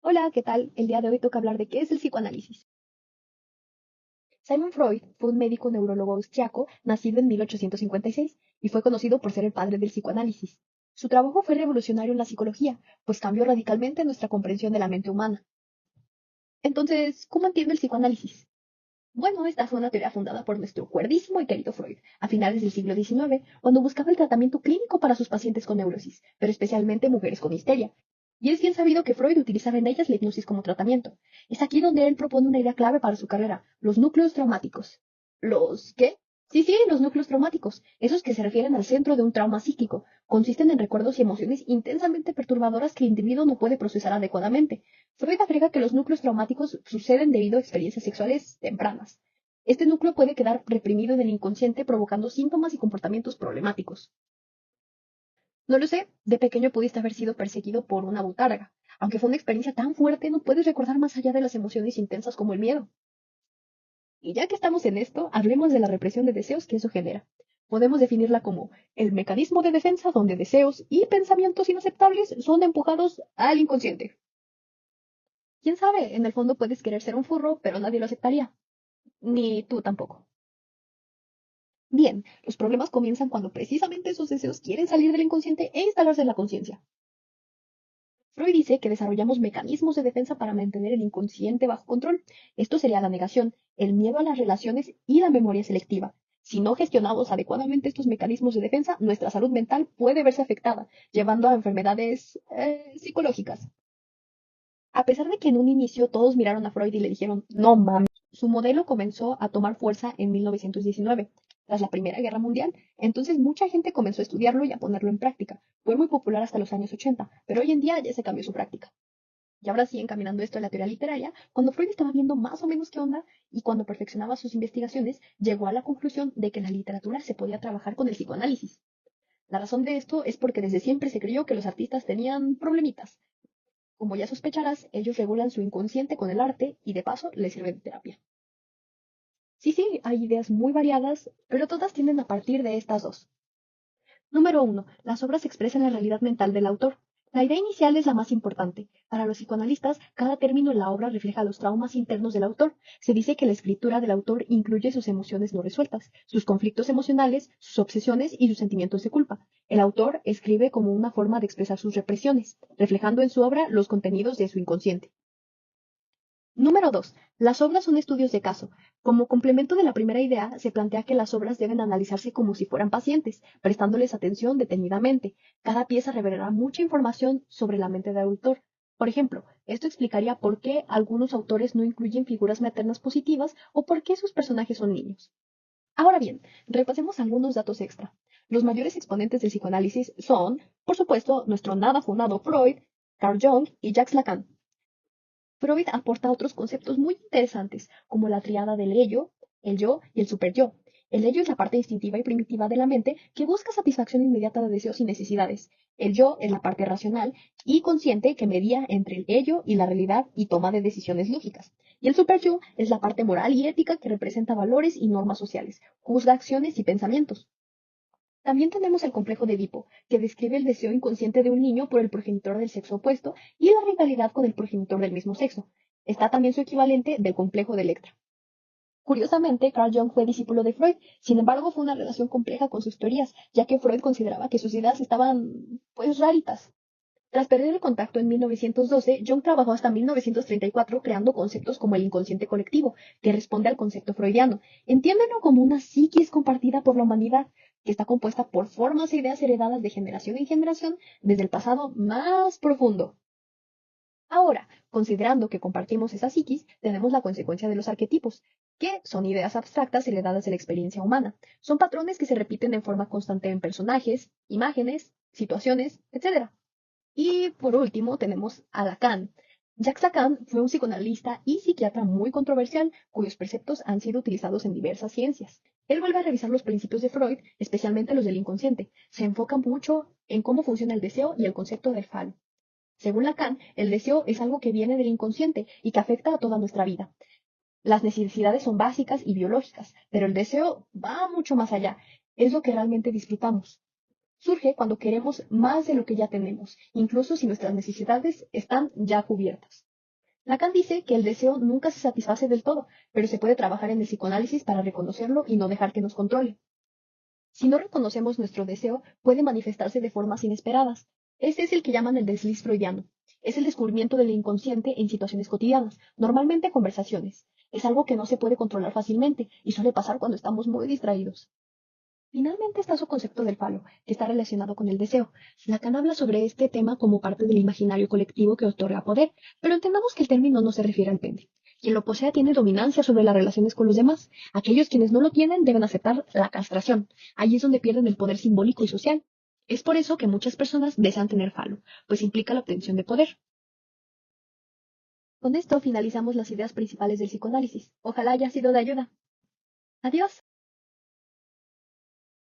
Hola, ¿qué tal? El día de hoy toca hablar de qué es el psicoanálisis. Sigmund Freud fue un médico neurólogo austriaco nacido en 1856 y fue conocido por ser el padre del psicoanálisis. Su trabajo fue revolucionario en la psicología, pues cambió radicalmente nuestra comprensión de la mente humana. Entonces, ¿cómo entiende el psicoanálisis? Bueno, esta fue una teoría fundada por nuestro cuerdísimo y querido Freud a finales del siglo XIX, cuando buscaba el tratamiento clínico para sus pacientes con neurosis, pero especialmente mujeres con histeria. Y es bien sabido que Freud utilizaba en ellas la hipnosis como tratamiento. Es aquí donde él propone una idea clave para su carrera, los núcleos traumáticos. ¿Los qué? Sí, los núcleos traumáticos, esos que se refieren al centro de un trauma psíquico, consisten en recuerdos y emociones intensamente perturbadoras que el individuo no puede procesar adecuadamente. Freud agrega que los núcleos traumáticos suceden debido a experiencias sexuales tempranas. Este núcleo puede quedar reprimido en el inconsciente provocando síntomas y comportamientos problemáticos. No lo sé, de pequeño pudiste haber sido perseguido por una botarga. Aunque fue una experiencia tan fuerte, no puedes recordar más allá de las emociones intensas como el miedo. Y ya que estamos en esto, hablemos de la represión de deseos que eso genera. Podemos definirla como el mecanismo de defensa donde deseos y pensamientos inaceptables son empujados al inconsciente. ¿Quién sabe? En el fondo puedes querer ser un furro, pero nadie lo aceptaría. Ni tú tampoco. Bien, los problemas comienzan cuando precisamente esos deseos quieren salir del inconsciente e instalarse en la conciencia. Freud dice que desarrollamos mecanismos de defensa para mantener el inconsciente bajo control. Esto sería la negación, el miedo a las relaciones y la memoria selectiva. Si no gestionamos adecuadamente estos mecanismos de defensa, nuestra salud mental puede verse afectada, llevando a enfermedades psicológicas. A pesar de que en un inicio todos miraron a Freud y le dijeron, no mames, su modelo comenzó a tomar fuerza en 1919, tras la Primera Guerra Mundial. Entonces mucha gente comenzó a estudiarlo y a ponerlo en práctica. Fue muy popular hasta los años 80, pero hoy en día ya se cambió su práctica. Y ahora sí, encaminando esto a la teoría literaria, cuando Freud estaba viendo más o menos qué onda y cuando perfeccionaba sus investigaciones, llegó a la conclusión de que en la literatura se podía trabajar con el psicoanálisis. La razón de esto es porque desde siempre se creyó que los artistas tenían problemitas. Como ya sospecharás, ellos regulan su inconsciente con el arte y de paso les sirve de terapia. Sí, hay ideas muy variadas, pero todas tienden a partir de estas dos. Número uno, las obras expresan la realidad mental del autor. La idea inicial es la más importante. Para los psicoanalistas, cada término en la obra refleja los traumas internos del autor. Se dice que la escritura del autor incluye sus emociones no resueltas, sus conflictos emocionales, sus obsesiones y sus sentimientos de culpa. El autor escribe como una forma de expresar sus represiones, reflejando en su obra los contenidos de su inconsciente. Número 2. Las obras son estudios de caso. Como complemento de la primera idea, se plantea que las obras deben analizarse como si fueran pacientes, prestándoles atención detenidamente. Cada pieza revelará mucha información sobre la mente del autor. Por ejemplo, esto explicaría por qué algunos autores no incluyen figuras maternas positivas o por qué sus personajes son niños. Ahora bien, repasemos algunos datos extra. Los mayores exponentes del psicoanálisis son, por supuesto, nuestro nada fundado Freud, Carl Jung y Jacques Lacan. Freud aporta otros conceptos muy interesantes, como la triada del ello, el yo y el superyo. El ello es la parte instintiva y primitiva de la mente que busca satisfacción inmediata de deseos y necesidades. El yo es la parte racional y consciente que media entre el ello y la realidad y toma de decisiones lógicas. Y el superyo es la parte moral y ética que representa valores y normas sociales, juzga acciones y pensamientos. También tenemos el complejo de Edipo, que describe el deseo inconsciente de un niño por el progenitor del sexo opuesto y la rivalidad con el progenitor del mismo sexo. Está también su equivalente del complejo de Electra. Curiosamente, Carl Jung fue discípulo de Freud, sin embargo fue una relación compleja con sus teorías, ya que Freud consideraba que sus ideas estaban, pues, raritas. Tras perder el contacto en 1912, Jung trabajó hasta 1934 creando conceptos como el inconsciente colectivo, que responde al concepto freudiano. Entiéndelo como una psiquis compartida por la humanidad, que está compuesta por formas e ideas heredadas de generación en generación desde el pasado más profundo. Ahora, considerando que compartimos esa psiquis, tenemos la consecuencia de los arquetipos, que son ideas abstractas heredadas de la experiencia humana. Son patrones que se repiten en forma constante en personajes, imágenes, situaciones, etc. Y por último tenemos a Lacan. Jacques Lacan fue un psicoanalista y psiquiatra muy controversial, cuyos preceptos han sido utilizados en diversas ciencias. Él vuelve a revisar los principios de Freud, especialmente los del inconsciente. Se enfoca mucho en cómo funciona el deseo y el concepto del falo. Según Lacan, el deseo es algo que viene del inconsciente y que afecta a toda nuestra vida. Las necesidades son básicas y biológicas, pero el deseo va mucho más allá. Es lo que realmente disfrutamos. Surge cuando queremos más de lo que ya tenemos, incluso si nuestras necesidades están ya cubiertas. Lacan dice que el deseo nunca se satisface del todo, pero se puede trabajar en el psicoanálisis para reconocerlo y no dejar que nos controle. Si no reconocemos nuestro deseo, puede manifestarse de formas inesperadas. Este es el que llaman el desliz freudiano. Es el descubrimiento del inconsciente en situaciones cotidianas, normalmente conversaciones. Es algo que no se puede controlar fácilmente y suele pasar cuando estamos muy distraídos. Finalmente está su concepto del falo, que está relacionado con el deseo. Lacan habla sobre este tema como parte del imaginario colectivo que otorga poder, pero entendamos que el término no se refiere al pene. Quien lo posea tiene dominancia sobre las relaciones con los demás. Aquellos quienes no lo tienen deben aceptar la castración. Allí es donde pierden el poder simbólico y social. Es por eso que muchas personas desean tener falo, pues implica la obtención de poder. Con esto finalizamos las ideas principales del psicoanálisis. Ojalá haya sido de ayuda. Adiós.